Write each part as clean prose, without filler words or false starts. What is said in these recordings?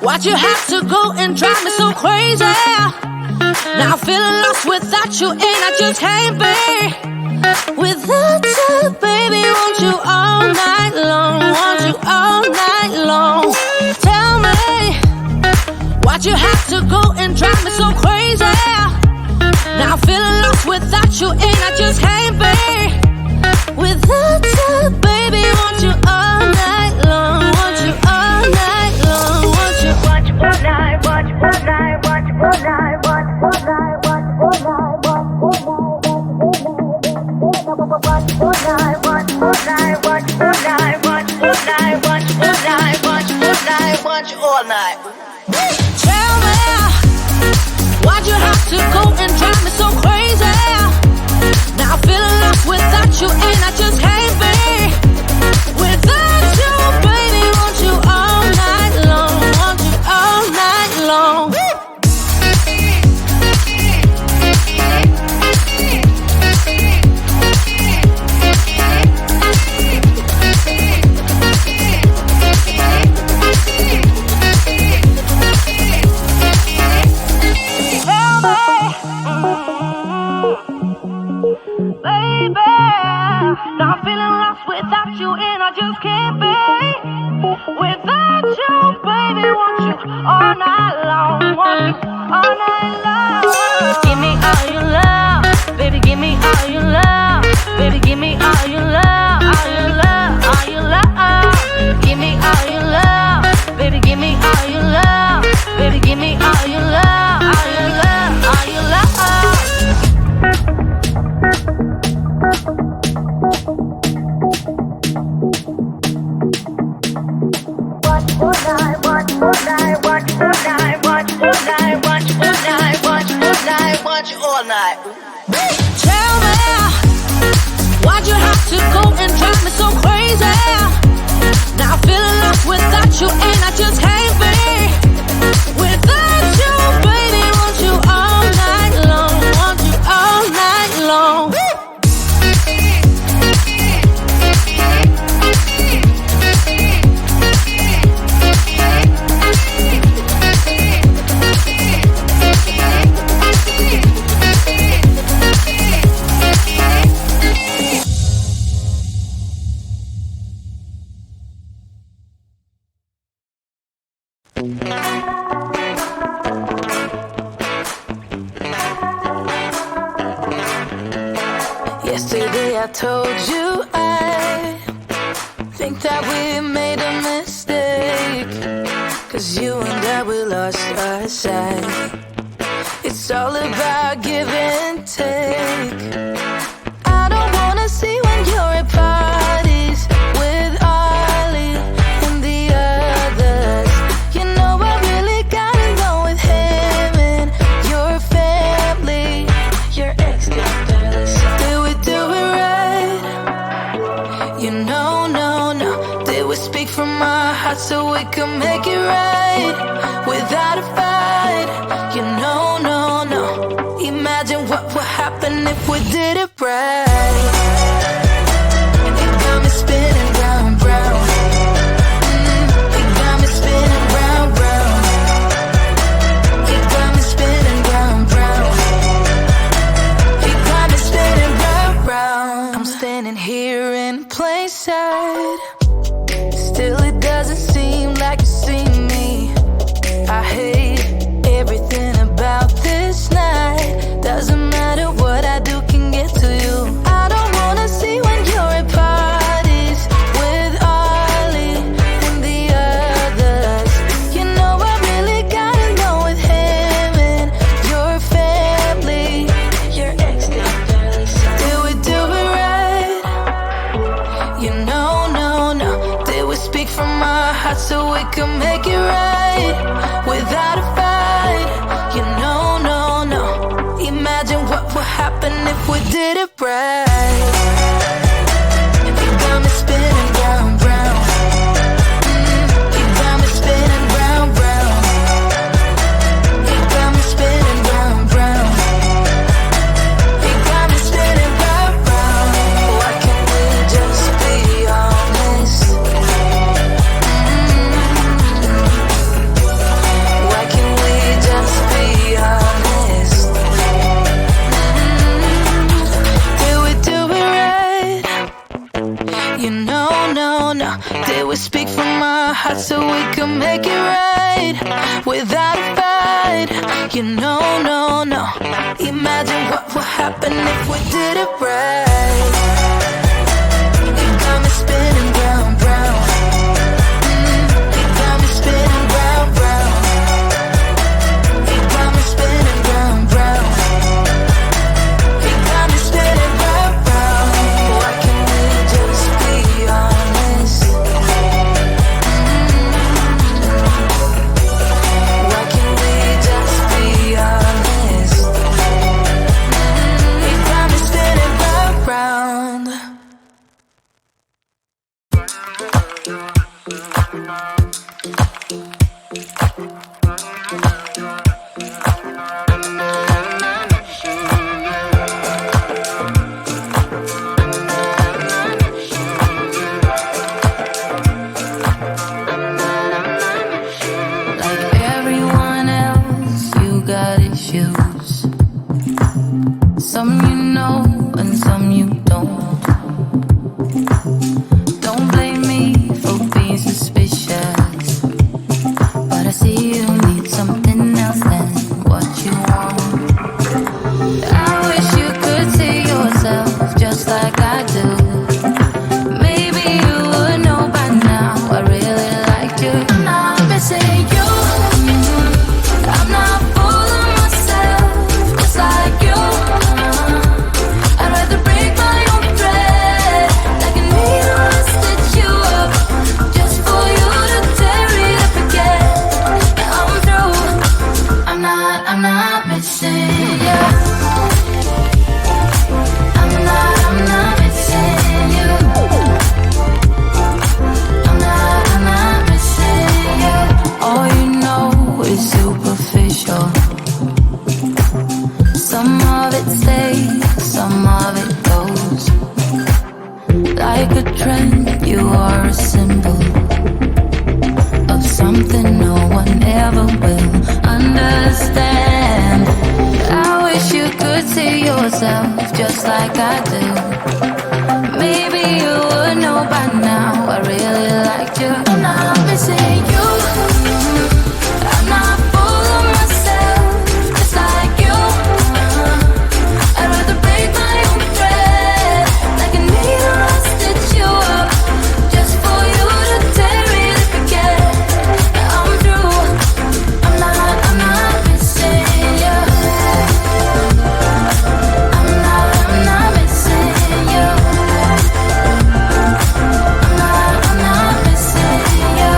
Why'd you have to go and drive me so crazy? Now I'm feeling lost without you, and I just can't be without you, baby. Want you all night long, want you all night long. Tell me, why'd you have to go and drive me so crazy? Now I'm feeling lost without you, and I just can't be without you, baby. Want you all night long, want you all night long, want you. Want you all night, want you all night, want you all night, want you all night, want you all night, want you all night, want you all night, want you all night, want you all night, want you all night, want you all night, want you all night, want you all night. Tell me, why'd you have to go and drive me so crazy? Now I'm feeling lost without you, and I just can't be without you, baby. Want you all night long, want you all night long. Now I'm feeling lost without you, and I just can't be without you, baby. Want you all night long, want you all night long. Give me all your love, baby. Give me all your love, baby. Give me all your love, all your love, all your love. Give me all your love, baby. Give me all your love, baby. Give me all your love, all your love, all your love. All night. Tell me, why'd you have to go and drive me so crazy? Now I'm feeling lost without you, and I just can't be without you, baby. Want you all night long, want you all night long. Yesterday I told you I think that we made a mistake, 'cause you and I, we lost our sight. It's all about give and take. I don't wanna see when you're at parties with Ollie and the others. You know I really got along with him and your family, your ex got jealous. Did we do it right? You know, no. Did we speak from our hearts so we could make it right without a fight? You know, no. Imagine what would happen if we did it right. You got me spinning round, round. You got me spinning round, round. You got me spinning round, round. You got me spinning round, round. I'm standing here in plain sight. Still it doesn't seem like you see me. I hate everything about this night. Doesn't matter what I do can get to you. I don't wanna see when you're at parties with Ollie and the others. You know I really got along with him and your family, your ex got jealous. Did we do it right? You know, no. Did we speak from our hearts so we could make it right without a fight? You know, no. Imagine what would happen if we did it right. You got me spinning round, round. You got me spinning round, round. You got me spinning round, round. You got me spinning round, round. Why can't we just be honest? without a fight. You know, no, no. Imagine what would happen if we did it right. You got me spinning round, round. You got me spinning round, round. You got me spinning round, round. You got me spinning round, round. Why can't we just be honest? Why can't we just be honest? You got me spinning round, round. Like everyone else, you got issues. Some you know and some you don't. Don't blame me for being suspicious, but I see you need something else than what you want. I wish you could see yourself just like I do. Maybe you would know by now I really liked you. I'm not missing you. I'm not fooling myself just like you. I'd rather break my own thread like a needle and stitch you up just for you to tear it up again. Yeah, I'm through. I'm not missing you. I'm not missing you. I'm not missing you. All you know is superficial. Some of it stays, some of it goes. Like a trend, you are a symbol of something no one ever will understand. I wish you could see yourself just like I do. Maybe you would know by now I really liked you. I'm not missing you. I'm not fooling myself just like you. I'd rather break my own thread like a needle and stitch you up just for you to tear it up again. Yeah, I'm through. I'm not missing you. I'm not missing you. I'm not missing you.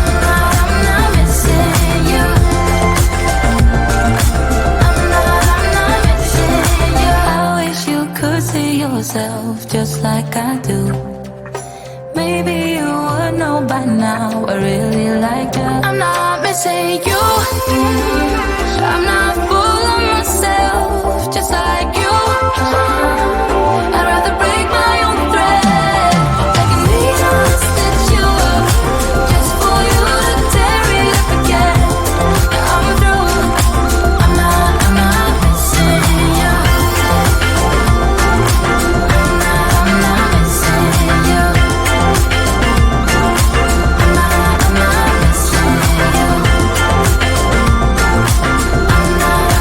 I'm not missing you. I'm not missing you. I wish you could see yourself just like I do. Maybe you would know by now I really like you. I'm not missing you. I'm not fooling myself just like you. I'd rather break my own thread like a needle and stitch you up just for you to tear it up again. Yeah, I'm through. I'm not missing you. I'm not missing you. I'm not missing you. I'm not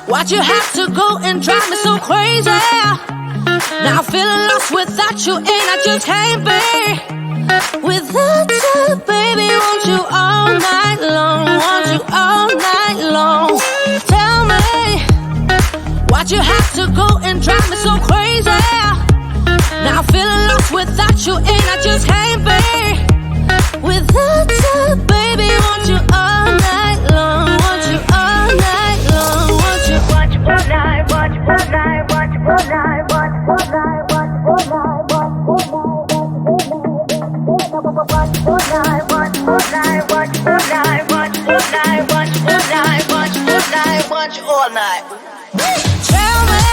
Why'd you have to go and drive me so crazy? Now I'm feeling lost without you, and I just can't be without you, baby. Want you all night long, want you all night long. Tell me, why'd you have to go and drive me so crazy? Now I'm feeling lost without you, and I just can't be without you, baby. Want you all night long, want you all night long, want you all night, watch all night, watch all night, watch all night, watch all night, watch all night, watch all night, watch all night, watch all night, watch all night, watch all night, watch all night, watch all night. Tell me,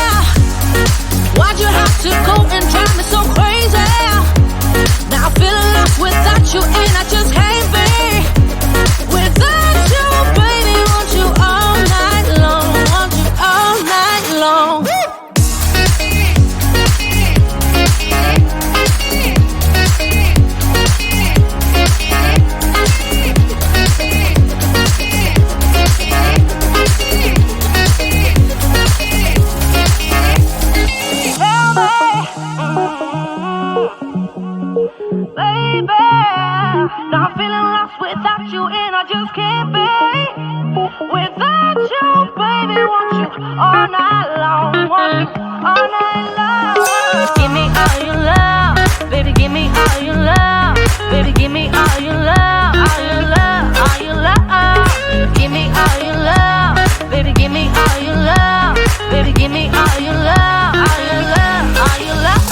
why'd you have to go and drive me so crazy? Now I'm feeling lost without you, and I just can't be without you, baby. Want you all night long, want you all night long. Baby, now I'm feeling lost without you, and I just can't be without you, baby. Want you all night long, want you all night long. Give me all your love, baby. Give me all your love, baby. Give me all your love, all your love, all your love. Give me all your love, baby. Give me all your love, baby. Give me all your love, all your love, all your love.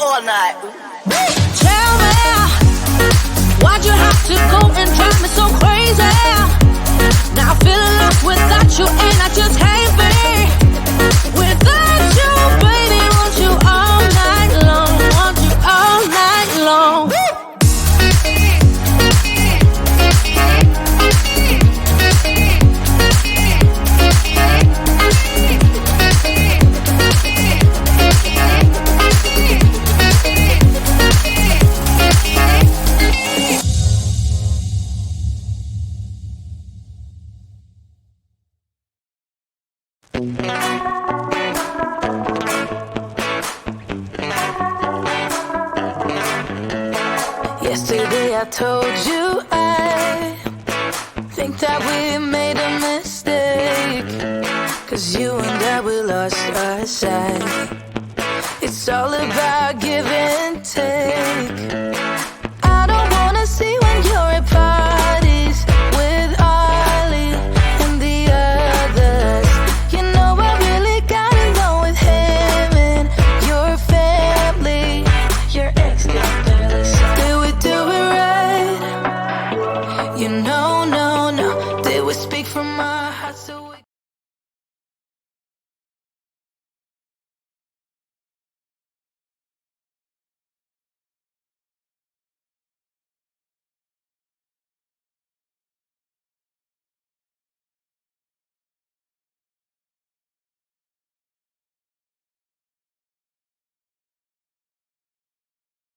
All night. Tell me, why'd you have to go and drive me so crazy? Now I'm feeling lost without you, and I just can't be without you, baby. Want you all night long, want you all night long. Yesterday I told you I think that we made a mistake, 'cause you and I, we lost our sight. It's all about give and take. I don't wanna see when you're at parties with Ollie and the others. You know I really got it on with him and your family. Your ex got jealous. Did we do it right? You know, no. Did we speak